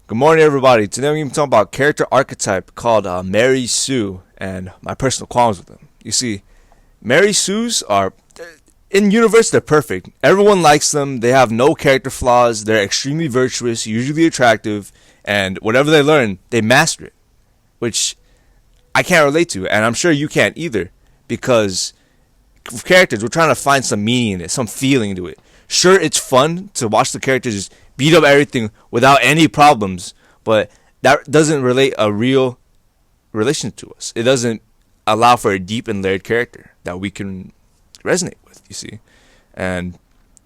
Good morning, everybody. Today I'm going to be talking about character archetype called Mary Sue and my personal qualms with them. You see, Mary Sues are, in universe, they're perfect. Everyone likes them. They have no character flaws. They're extremely virtuous, usually attractive, and whatever they learn, they master it, which I can't relate to, and I'm sure you can't either, because for characters, we're trying to find some meaning in it, some feeling to it. Sure, it's fun to watch the characters just beat up everything without any problems, but that doesn't relate a real relation to us. It doesn't allow for a deep and layered character that we can resonate with, you see. And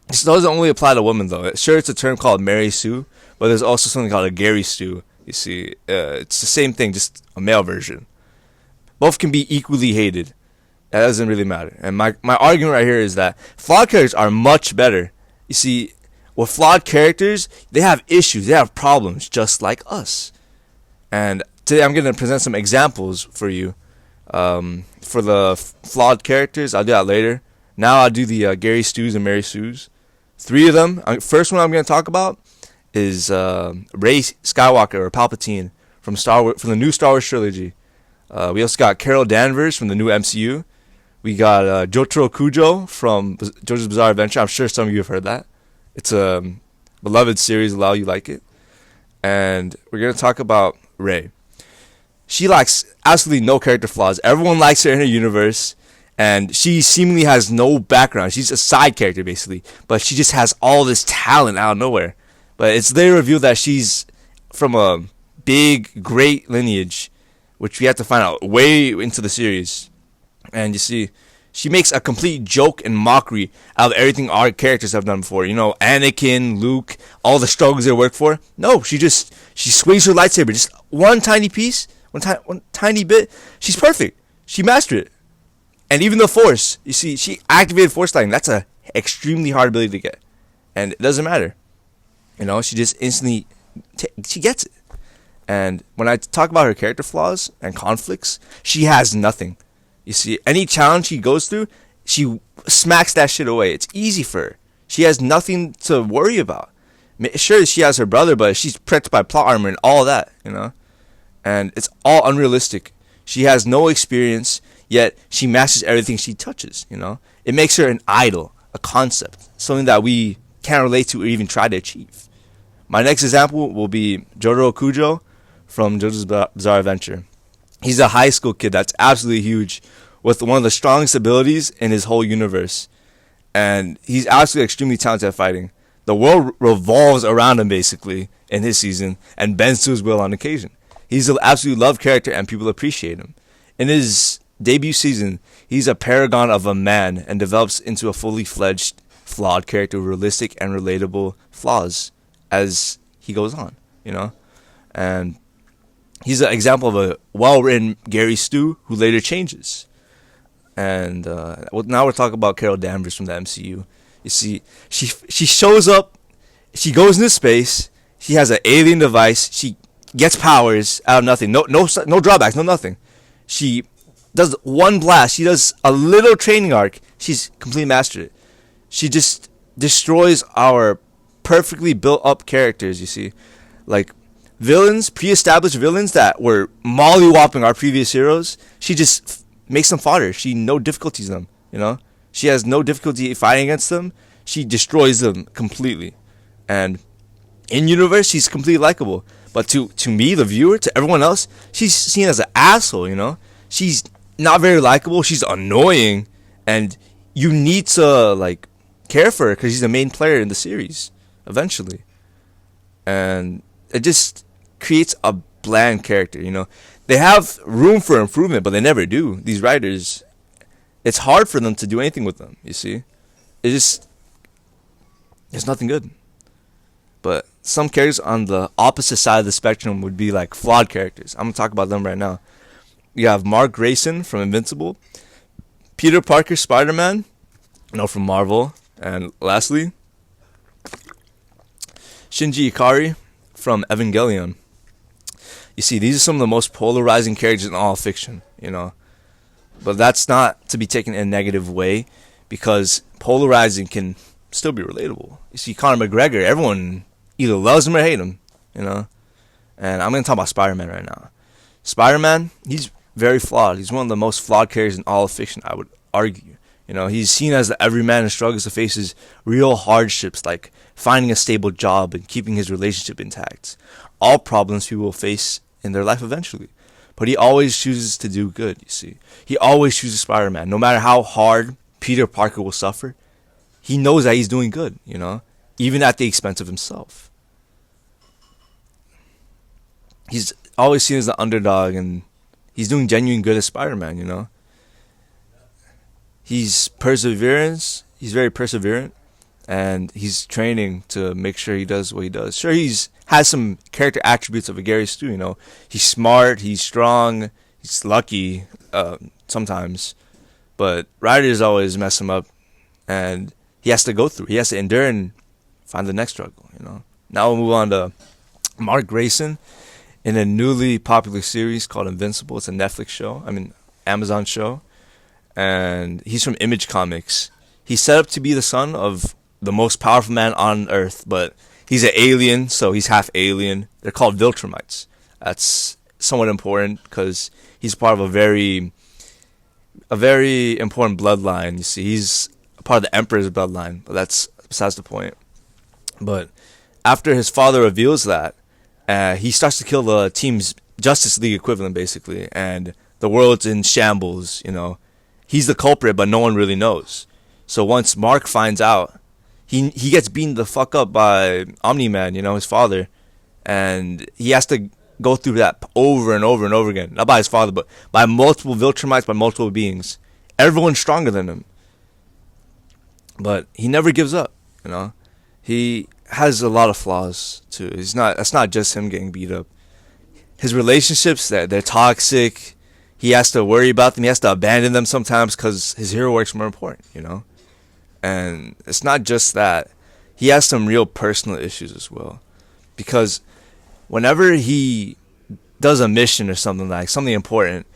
this doesn't only apply to women, though. Sure, it's a term called Mary Sue, but there's also something called a Gary Sue, you see. It's the same thing, just a male version. Both can be equally hated. That doesn't really matter. And my argument right here is that flawed characters are much better. You see, with flawed characters, they have issues, they have problems, just like us. And today I'm going to present some examples for you. For the flawed characters, I'll do that later. Now I'll do the Gary Stews and Mary Sues. Three of them. First one I'm going to talk about is Rey Skywalker, or Palpatine, from the new Star Wars trilogy. We also got Carol Danvers from the new MCU. We got Jotaro Kujo from JoJo's Bizarre Adventure. I'm sure some of you have heard that. It's a beloved series. A lot of you like it. And we're going to talk about Rey. She lacks absolutely no character flaws. Everyone likes her in her universe. And she seemingly has no background. She's a side character, basically. But she just has all this talent out of nowhere. But it's later revealed that she's from a big, great lineage, which we have to find out way into the series. And you see, she makes a complete joke and mockery out of everything our characters have done before. You know, Anakin, Luke, all the struggles they work for. No, she swings her lightsaber just one tiny piece, one tiny bit. She's perfect. She mastered it. And even the Force, you see, she activated Force lightning. That's a extremely hard ability to get. And it doesn't matter. You know, she just instantly, she gets it. And when I talk about her character flaws and conflicts, she has nothing. You see, any challenge she goes through, she smacks that shit away. It's easy for her. She has nothing to worry about. Sure, she has her brother, but she's protected by plot armor and all that, you know? And it's all unrealistic. She has no experience, yet she masters everything she touches, you know? It makes her an idol, a concept, something that we can't relate to or even try to achieve. My next example will be Jotaro Kujo from JoJo's Bizarre Adventure. He's a high school kid that's absolutely huge, with one of the strongest abilities in his whole universe. And he's absolutely extremely talented at fighting. The world revolves around him, basically, in his season, and bends to his will on occasion. He's an absolutely loved character, and people appreciate him. In his debut season, he's a paragon of a man and develops into a fully fledged, flawed character with realistic and relatable flaws as he goes on, you know? And he's an example of a well-written Gary Stu who later changes. And now we're talking about Carol Danvers from the MCU. You see, she shows up, she goes into space, she has an alien device, she gets powers out of nothing, no drawbacks, no nothing. She does one blast, she does a little training arc, she's completely mastered it. She just destroys our perfectly built up characters, you see. Like, villains, pre-established villains that were molly-whopping our previous heroes, she just makes them fodder. She no difficulties them, you know? She has no difficulty fighting against them. She destroys them completely. And in universe, she's completely likable. But to me, the viewer, to everyone else, she's seen as an asshole, you know? She's not very likable. She's annoying. And you need to, like, care for her because she's the main player in the series, eventually. And it just creates a bland character, you know. They have room for improvement, but they never do. These writers, it's hard for them to do anything with them, you see. It's nothing good. But some characters on the opposite side of the spectrum would be like flawed characters. I'm going to talk about them right now. You have Mark Grayson from Invincible, Peter Parker Spider-Man, from Marvel, and lastly, Shinji Ikari from Evangelion. You see, these are some of the most polarizing characters in all fiction, you know. But that's not to be taken in a negative way, because polarizing can still be relatable. You see, Conor McGregor, everyone either loves him or hate him, you know. And I'm going to talk about Spider-Man right now. Spider-Man, he's very flawed. He's one of the most flawed characters in all of fiction, I would argue. He's seen as the everyman who struggles to face his real hardships, like finding a stable job and keeping his relationship intact. All problems people will face in their life eventually. But he always chooses to do good, you see. He always chooses Spider-Man. No matter how hard Peter Parker will suffer, he knows that he's doing good, even at the expense of himself. He's always seen as the underdog, and he's doing genuine good as Spider-Man, He's very perseverant, and he's training to make sure he does what he does. Sure, has some character attributes of a Gary Stu, He's smart, he's strong, he's lucky sometimes, but writers always mess him up, and he has to endure and find the next struggle, Now we'll move on to Mark Grayson in a newly popular series called Invincible. It's a Netflix show, Amazon show, and he's from Image Comics. He's set up to be the son of the most powerful man on Earth, but he's an alien, so he's half alien. They're called Viltrumites. That's somewhat important because he's part of a very important bloodline. You see, he's a part of the Emperor's bloodline, but that's besides the point. But after his father reveals that, he starts to kill the team's Justice League equivalent, basically, and the world's in shambles, He's the culprit, but no one really knows. So once Mark finds out, he gets beaten the fuck up by Omni-Man, his father, and he has to go through that over and over and over again. Not by his father, but by multiple Viltrumites, by multiple beings. Everyone's stronger than him. But he never gives up, He has a lot of flaws too. That's not just him getting beat up. His relationships, they're toxic. He has to worry about them. He has to abandon them sometimes because his hero work's more important, And it's not just that. He has some real personal issues as well. Because whenever he does a mission or something important,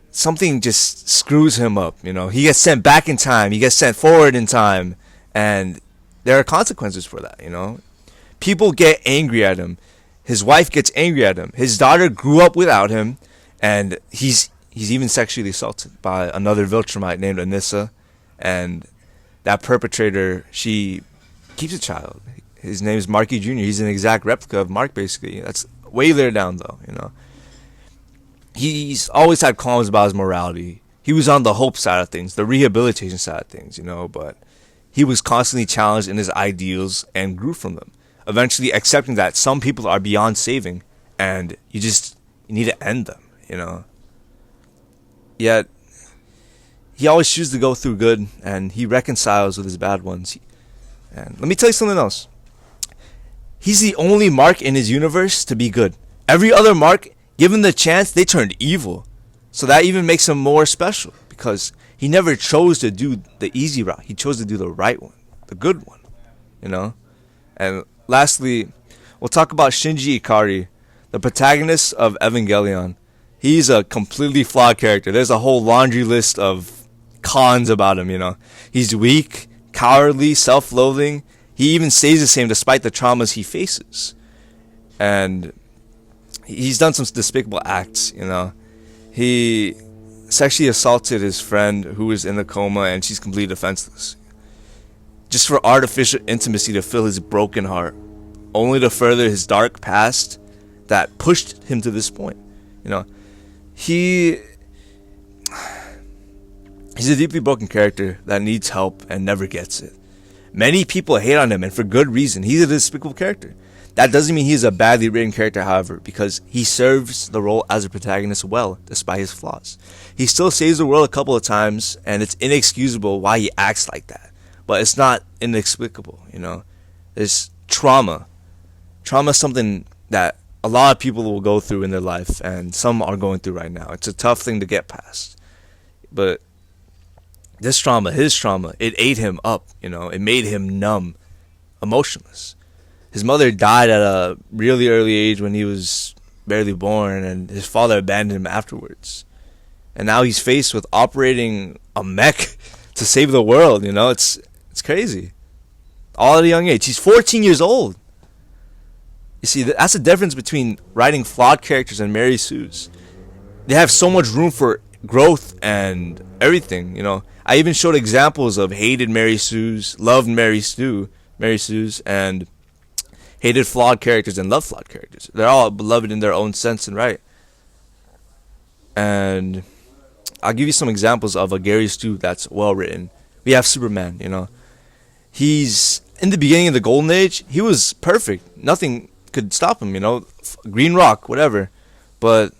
something just screws him up, He gets sent back in time. He gets sent forward in time. And there are consequences for that, People get angry at him. His wife gets angry at him. His daughter grew up without him. And he's even sexually assaulted by another Viltrumite named Anissa. And that perpetrator, she keeps a child. His name is Marky Jr. He's an exact replica of Mark, basically. That's way later down, though, He's always had qualms about his morality. He was on the hope side of things, the rehabilitation side of things, but he was constantly challenged in his ideals and grew from them. Eventually accepting that some people are beyond saving, and you need to end them. Yet he always chooses to go through good, and he reconciles with his bad ones. And let me tell you something else. He's the only Mark in his universe to be good. Every other Mark, given the chance, they turned evil. So that even makes him more special, because he never chose to do the easy route. He chose to do the right one, the good one, And lastly, we'll talk about Shinji Ikari, the protagonist of Evangelion. He's a completely flawed character. There's a whole laundry list of cons about him, He's weak, cowardly, self-loathing. He even stays the same despite the traumas he faces. And he's done some despicable acts, He sexually assaulted his friend who was in a coma, and she's completely defenseless. Just for artificial intimacy to fill his broken heart, only to further his dark past that pushed him to this point. He's a deeply broken character that needs help and never gets it. Many people hate on him, and for good reason. He's a despicable character. That doesn't mean he's a badly written character, however, because he serves the role as a protagonist well, despite his flaws. He still saves the world a couple of times, and it's inexcusable why he acts like that. But it's not inexplicable, There's trauma. Trauma is something that a lot of people will go through in their life, and some are going through right now. It's a tough thing to get past. But this trauma, his trauma, it ate him up, It made him numb, emotionless. His mother died at a really early age when he was barely born, and his father abandoned him afterwards. And now he's faced with operating a mech to save the world, It's crazy. All at a young age. He's 14 years old. You see, that's the difference between writing flawed characters and Mary Sue's. They have so much room for growth and everything. I even showed examples of hated Mary Sue's, loved Mary Sue's, and hated flawed characters and loved flawed characters. They're all beloved in their own sense and right. And I'll give you some examples of a Gary Stu that's well written. We have Superman. He's in the beginning of the Golden Age. He was perfect. Nothing could stop him. Green Rock, whatever. But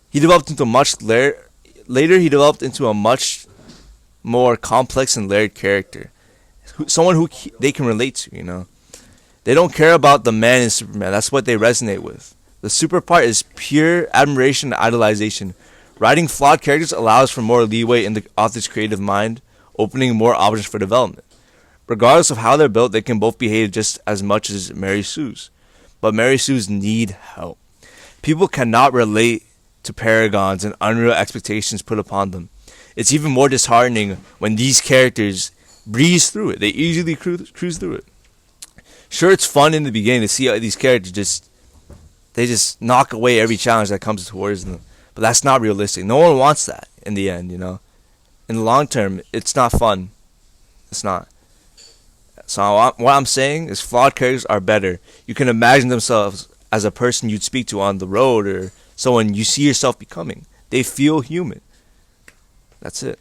he developed into later. He developed into a much more complex and layered character. Someone who they can relate to. They don't care about the man in Superman. That's what they resonate with. The super part is pure admiration and idolization. Writing flawed characters allows for more leeway in the author's creative mind, opening more options for development. Regardless of how they're built, they can both be hated just as much as Mary Sue's. But Mary Sue's need help. People cannot relate to paragons and unreal expectations put upon them. It's even more disheartening when these characters breeze through it. They easily cruise through it. Sure, it's fun in the beginning to see how these characters just knock away every challenge that comes towards them. But that's not realistic. No one wants that in the end, In the long term, it's not fun. It's not. So what I'm saying is flawed characters are better. You can imagine themselves as a person you'd speak to on the road or someone you see yourself becoming. They feel human. That's it.